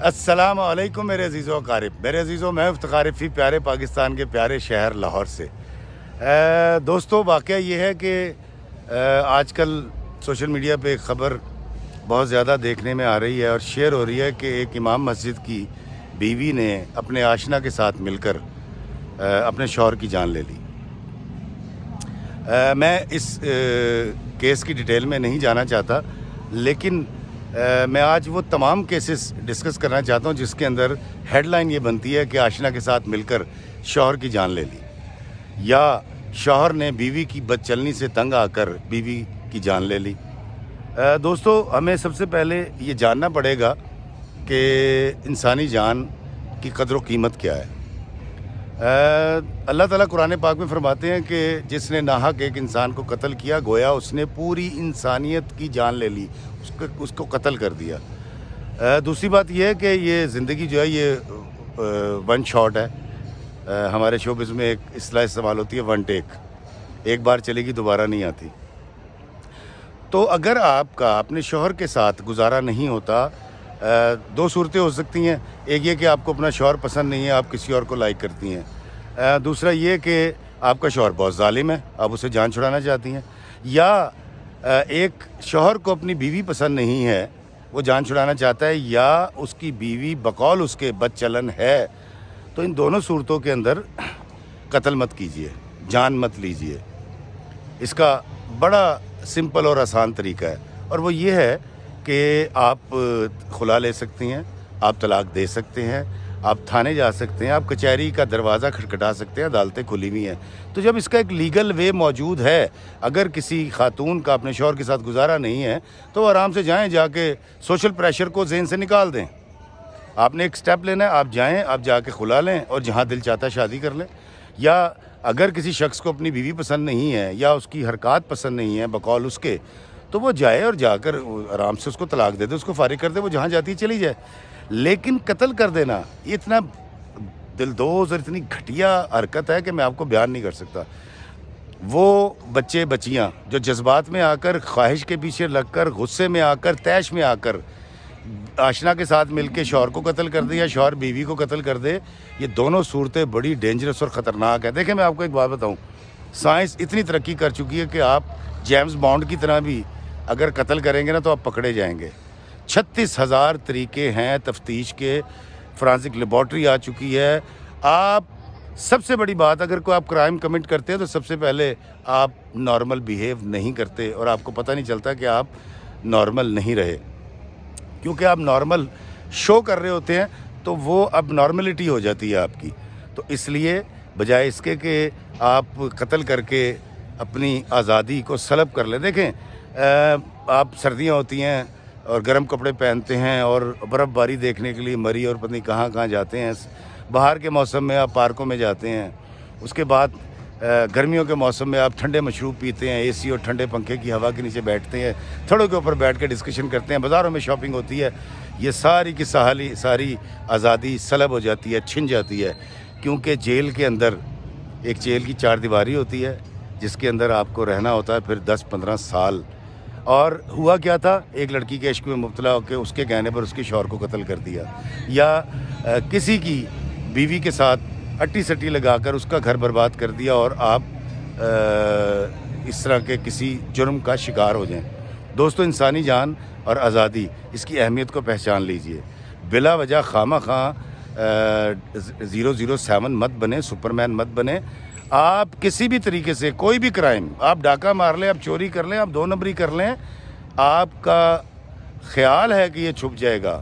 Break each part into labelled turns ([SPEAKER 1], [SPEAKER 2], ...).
[SPEAKER 1] السلام علیکم میرے عزیزوں اقارب، میرے عزیزوں میں افتخار فی پیارے پاکستان کے پیارے شہر لاہور سے۔ دوستو، واقعہ یہ ہے کہ آج کل سوشل میڈیا پہ ایک خبر بہت زیادہ دیکھنے میں آ رہی ہے اور شیئر ہو رہی ہے کہ ایک امام مسجد کی بیوی نے اپنے آشنا کے ساتھ مل کر اپنے شوہر کی جان لے لی۔ میں اس کیس کی ڈیٹیل میں نہیں جانا چاہتا، لیکن میں آج وہ تمام کیسز ڈسکس کرنا چاہتا ہوں جس کے اندر ہیڈ لائن یہ بنتی ہے کہ آشنا کے ساتھ مل کر شوہر کی جان لے لی، یا شوہر نے بیوی کی بد چلنی سے تنگ آ کر بیوی کی جان لے لی۔ دوستو، ہمیں سب سے پہلے یہ جاننا پڑے گا کہ انسانی جان کی قدر و قیمت کیا ہے۔ اللہ تعالیٰ قرآن پاک میں فرماتے ہیں کہ جس نے ناحق ایک انسان کو قتل کیا گویا اس نے پوری انسانیت کی جان لے لی، اس کو قتل کر دیا۔ دوسری بات یہ ہے کہ یہ زندگی جو ہے یہ ون شاٹ ہے۔ ہمارے شوبز میں ایک اصطلاح استعمال ہوتی ہے ون ٹیک، ایک بار چلے گی دوبارہ نہیں آتی۔ تو اگر آپ کا اپنے شوہر کے ساتھ گزارا نہیں ہوتا، دو صورتیں ہو سکتی ہیں۔ ایک یہ کہ آپ کو اپنا شوہر پسند نہیں ہے، آپ کسی اور کو لائک کرتی ہیں۔ دوسرا یہ کہ آپ کا شوہر بہت ظالم ہے، آپ اسے جان چھڑانا چاہتی ہیں۔ یا ایک شوہر کو اپنی بیوی پسند نہیں ہے، وہ جان چھڑانا چاہتا ہے، یا اس کی بیوی بقول اس کے بد چلن ہے۔ تو ان دونوں صورتوں کے اندر قتل مت کیجیے، جان مت لیجیے۔ اس کا بڑا سمپل اور آسان طریقہ ہے، اور وہ یہ ہے کہ آپ خلا لے سکتی ہیں، آپ طلاق دے سکتے ہیں، آپ تھانے جا سکتے ہیں، آپ کچہری کا دروازہ کھٹکھٹا سکتے ہیں، عدالتیں کھلی ہوئی ہیں۔ تو جب اس کا ایک لیگل وے موجود ہے، اگر کسی خاتون کا اپنے شوہر کے ساتھ گزارا نہیں ہے تو وہ آرام سے جائیں، جا کے سوشل پریشر کو ذہن سے نکال دیں۔ آپ نے ایک سٹیپ لینا ہے، آپ جائیں، آپ جا کے خلا لیں اور جہاں دل چاہتا ہے شادی کر لیں۔ یا اگر کسی شخص کو اپنی بیوی پسند نہیں ہے یا اس کی حرکات پسند نہیں ہیں بقول اس کے، تو وہ جائے اور جا کر آرام سے اس کو طلاق دے دے، اس کو فارغ کر دے، وہ جہاں جاتی ہے چلی جائے۔ لیکن قتل کر دینا یہ اتنا دلدوز اور اتنی گھٹیا حرکت ہے کہ میں آپ کو بیان نہیں کر سکتا۔ وہ بچے بچیاں جو جذبات میں آ کر، خواہش کے پیچھے لگ کر، غصے میں آ کر، طیش میں آ کر آشنا کے ساتھ مل کے شوہر کو قتل کر دے یا شوہر بیوی کو قتل کر دے، یہ دونوں صورتیں بڑی ڈینجرس اور خطرناک ہیں۔ دیکھیں، میں آپ کو ایک بات بتاؤں، سائنس اتنی ترقی کر چکی ہے کہ آپ جیمز بانڈ کی طرح بھی اگر قتل کریں گے نا تو آپ پکڑے جائیں گے۔ 36,000 طریقے ہیں تفتیش کے، فرانسک لیبارٹری آ چکی ہے۔ آپ سب سے بڑی بات، اگر کوئی آپ کرائم کمٹ کرتے ہیں تو سب سے پہلے آپ نارمل بیہیو نہیں کرتے، اور آپ کو پتہ نہیں چلتا کہ آپ نارمل نہیں رہے، کیونکہ آپ نارمل شو کر رہے ہوتے ہیں تو وہ اب نارملٹی ہو جاتی ہے آپ کی۔ تو اس لیے بجائے اس کے کہ آپ قتل کر کے اپنی آزادی کو سلب کر لیں، دیکھیں آپ سردیاں ہوتی ہیں اور گرم کپڑے پہنتے ہیں اور برف باری دیکھنے کے لیے مری اور پتہ نہیں کہاں کہاں جاتے ہیں۔ باہر کے موسم میں آپ پارکوں میں جاتے ہیں، اس کے بعد گرمیوں کے موسم میں آپ ٹھنڈے مشروب پیتے ہیں، اے سی اور ٹھنڈے پنکھے کی ہوا کے نیچے بیٹھتے ہیں، تھڑوں کے اوپر بیٹھ کے ڈسکشن کرتے ہیں، بازاروں میں شاپنگ ہوتی ہے۔ یہ ساری کی ساری آزادی سلب ہو جاتی ہے، چھن جاتی ہے، کیونکہ جیل کے اندر ایک جیل کی 4 دیواری ہوتی ہے جس کے اندر آپ کو رہنا ہوتا ہے پھر 10-15 سال۔ اور ہوا کیا تھا، ایک لڑکی کے عشق میں مبتلا ہو کے اس کے کہنے پر اس کے شوہر کو قتل کر دیا، یا کسی کی بیوی کے ساتھ اٹی سٹی لگا کر اس کا گھر برباد کر دیا، اور آپ اس طرح کے کسی جرم کا شکار ہو جائیں۔ دوستو، انسانی جان اور آزادی، اس کی اہمیت کو پہچان لیجئے۔ بلا وجہ خواہ 007 مت بنے، سپرمین مت بنے۔ آپ کسی بھی طریقے سے کوئی بھی کرائم، آپ ڈاکہ مار لیں، آپ چوری کر لیں، آپ 2 نمبری کر لیں، آپ کا خیال ہے کہ یہ چھپ جائے گا۔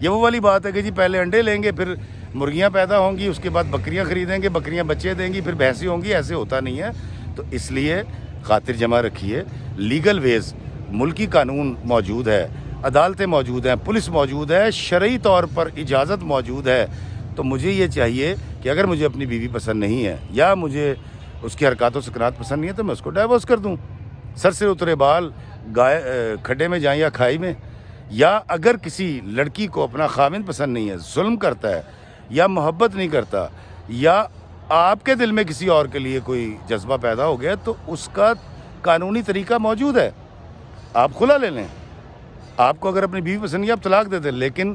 [SPEAKER 1] یہ وہ والی بات ہے کہ جی پہلے انڈے لیں گے، پھر مرغیاں پیدا ہوں گی، اس کے بعد بکریاں خریدیں گے، بکریاں بچے دیں گی، پھر بھینسیں ہوں گی۔ ایسے ہوتا نہیں ہے۔ تو اس لیے خاطر جمع رکھیے، لیگل ویز، ملکی قانون موجود ہے، عدالتیں موجود ہیں، پولیس موجود ہے، شرعی طور پر اجازت موجود ہے۔ تو مجھے یہ چاہیے کہ اگر مجھے اپنی بیوی پسند نہیں ہے یا مجھے اس کی حرکات و سکنات پسند نہیں ہے تو میں اس کو ڈائیورس کر دوں۔ سر سے اترے بال کھڈے میں جائیں یا کھائی میں۔ یا اگر کسی لڑکی کو اپنا خاوند پسند نہیں ہے، ظلم کرتا ہے یا محبت نہیں کرتا، یا آپ کے دل میں کسی اور کے لیے کوئی جذبہ پیدا ہو گیا، تو اس کا قانونی طریقہ موجود ہے، آپ خلا لے لیں۔ آپ کو اگر اپنی بیوی پسند نہیں ہے آپ طلاق دے دیں، لیکن